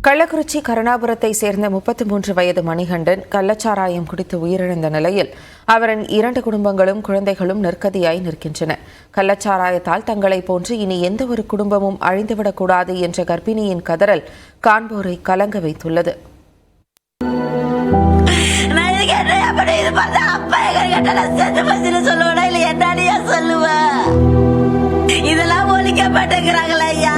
கள்ளக்குறிச்சி கருணாபுரத்தை சேர்ந்த 33 வயது மணிகண்டன் கள்ளச்சாராயம் குடித்து உயிரிழந்த நிலையில் அவரின் 2 குடும்பங்களும் குழந்தைகளும் நிர்கதியாய் நிற்கின்றன. கள்ளச்சாராயத்தால் தங்களை போன்று இனி எந்த ஒரு குடும்பமும் அழிந்துவிடக்கூடாது என்ற கர்ப்பிணியின் கதறல் காண்போரை கலங்க வைத்துள்ளது. இதெல்லாம் ஒழிக்கப்பட்டிருக்கிறாங்களா ஐயா?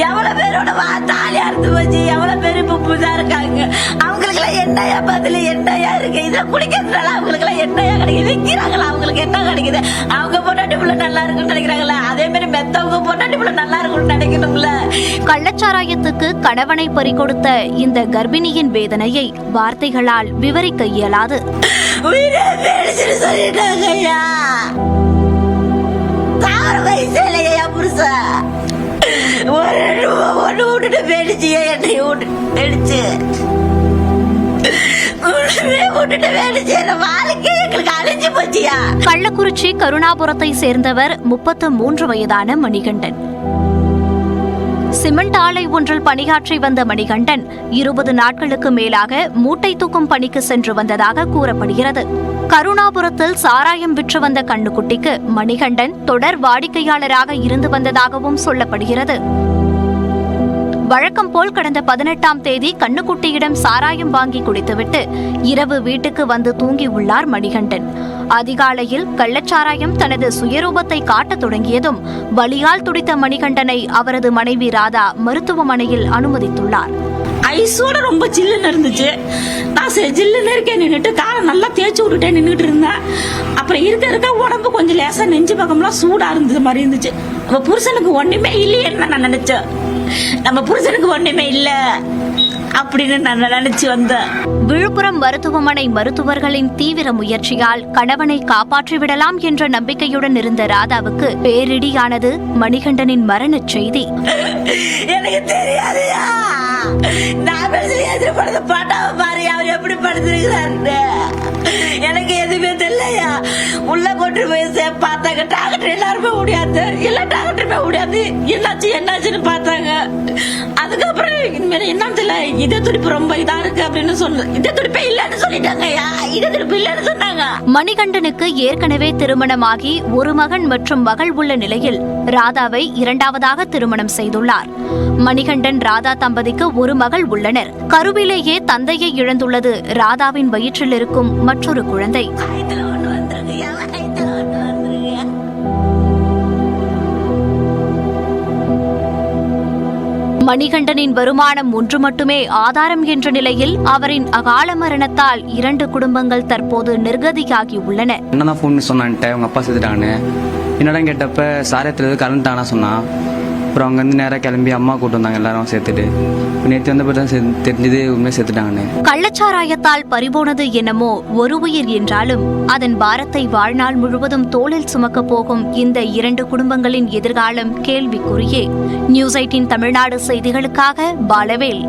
எவ்வளவு பேரோட வாத்தாலி அறுத்து வச்சு எவ்வளவு பேர் இப்ப புதா இருக்காங்க. அவங்களுக்கு எல்லாம் என்னையா பதில என்னையா இருக்கு? இதை குடிக்கிறதுனால அவங்களுக்கு எல்லாம் என்னையா கிடைக்குது? விற்கிறாங்களா? அவங்களுக்கு என்ன கிடைக்குது? அவங்க பொண்டாட்டி புள்ள நல்லா இருக்குன்னு நினைக்கிறாங்களா? அதே மாதிரி மெத்தவங்க பொண்டாட்டி புள்ள நல்லா இருக்கும்னு நினைக்கணும்ல. கள்ளச்சாராயத்துக்கு கணவனை பறிகொடுத்த இந்த கர்ப்பிணியின் வேதனையை வார்த்தைகளால் விவரிக்க இயலாது. உயிரை பேடிச்சுன்னு சொல்லிட்டாங்க ஐயா. தார வயசு இல்லையா புருஷன்? ஒன்று விட்டுட்டு பேடிச்சு என்னை பேடிச்சு கள்ளக்குறிச்சி கருணாபுரத்தை சேர்ந்தவர் 33 வயதான மணிகண்டன். சிமெண்ட் ஆலை ஒன்றில் பணியாற்றி வந்த மணிகண்டன் 20 நாட்களுக்கு மேலாக மூட்டை தூக்கும் பணிக்கு சென்று வந்ததாக கூறப்படுகிறது. கருணாபுரத்தில் சாராயம் விற்று வந்த கண்ணுக்குட்டிக்கு மணிகண்டன் தொடர் வாடிக்கையாளராக இருந்து வந்ததாகவும் சொல்லப்படுகிறது. வழக்கம் போல் கடந்த 18ஆம் தேதி கண்ணுக்குட்டியிடம் சாராயம் வாங்கி குடித்துவிட்டு இரவு வீட்டுக்கு வந்து தூங்கியுள்ளார் மணிகண்டன். அதிகாலையில் கள்ளச்சாராயம் தனது சுயரூபத்தை காட்டத் தொடங்கியதும் வலியால் துடித்த மணிகண்டனை அவரது மனைவி ராதா மருத்துவமனையில் அனுமதித்துள்ளார். ஐஸோட ரொம்ப ஜில்லுன்னு இருந்துச்சு. நான் ஜில்லுன்னு இருக்கேன் நின்றுட்டு காலை நல்லா தேய்ச்சி விட்டுட்டேன் நின்றுட்டு இருந்தேன். அப்புறம் இருக்க உடம்பு கொஞ்சம் லேசா நெஞ்சு பக்கம்லாம் சூடா இருந்தது மாதிரி இருந்துச்சு. நம்ம புருஷனுக்கு ஒண்ணுமே இல்லையேன்னு நான் நினைச்சேன். நம்ம புருஷனுக்கு ஒண்ணுமே இல்ல அப்படின்னு நான் நினைச்சு வந்தேன். விழுப்புரம் மருத்துவமனை மருத்துவர்களின் தீவிர முயற்சியால் கணவனை காப்பாற்றிவிடலாம் என்ற நம்பிக்கையுடன் இருந்த ராதாவுக்கு பேரிடியானது மணிகண்டனின் மரணச் செய்தி. எனக்கு தெரியாதையா, நான் எதிர்படுத்த பாட்டாவை பாரு அவர் எப்படி படுத்திருக்கிறாரு. எனக்கு எதுவுமே தெரியலையா. உள்ள கொண்டு போய் பார்த்தாங்க. டாக்டர் எல்லாருமே முடியாது, எல்லா டாக்டருமே முடியாது. என்னாச்சுன்னு பார்த்தாங்க. அதுக்கப்புறம் என்னன்னு தெரியல, இதய துடிப்பு ரொம்ப இதா இருக்கு அப்படின்னு சொன்ன. இதய துடிப்பே இல்லன்னு சொல்லிட்டாங்க. இதய துடிப்பு இல்லன்னு சொன்னாங்க. மணிகண்டனுக்கு ஏற்கனவே திருமணமாகி ஒரு மகன் மற்றும் மகள் உள்ள நிலையில் ராதாவை 2வதாக திருமணம் செய்துள்ளார். மணிகண்டன் ராதா தம்பதிக்கு ஒரு மகள் உள்ளனர். கருவிலேயே தந்தையை இழந்துள்ளது ராதாவின் வயிற்றில் இருக்கும் மற்றொரு குழந்தை. மணிகண்டனின் வருமானம் ஒன்று மட்டுமே ஆதாரம் என்ற நிலையில் அவரின் அகால மரணத்தால் 2 குடும்பங்கள் தற்போது நிர்கதியாகி உள்ளன. என்னதான் ஃபோன் சொன்னான்ட்டு அவங்க அப்பா செத்துட்டான்னு என்னடா கேட்டப்ப சாரியத்துல கரண்ட் ஆனா சொன்னான். அப்புறம் அவங்க வந்து நேராக கிளம்பி அம்மா கூட்டு வந்தாங்க எல்லாரும் சேர்த்துட்டு. நேற்று வந்த பிறகு தெரிஞ்சது உண்மையை சேர்த்துட்டாங்கன்னு. கள்ளச்சாராயத்தால் பறிபோனது என்னமோ ஒரு உயிர் என்றாலும் அதன் பாரத்தை வாழ்நாள் முழுவதும் தோளில் சுமக்க போகும் இந்த 2 குடும்பங்களின் எதிர்காலம் கேள்விக்குறியே. நியூஸ் 18 தமிழ்நாடு செய்திகளுக்காக பாலவேல்.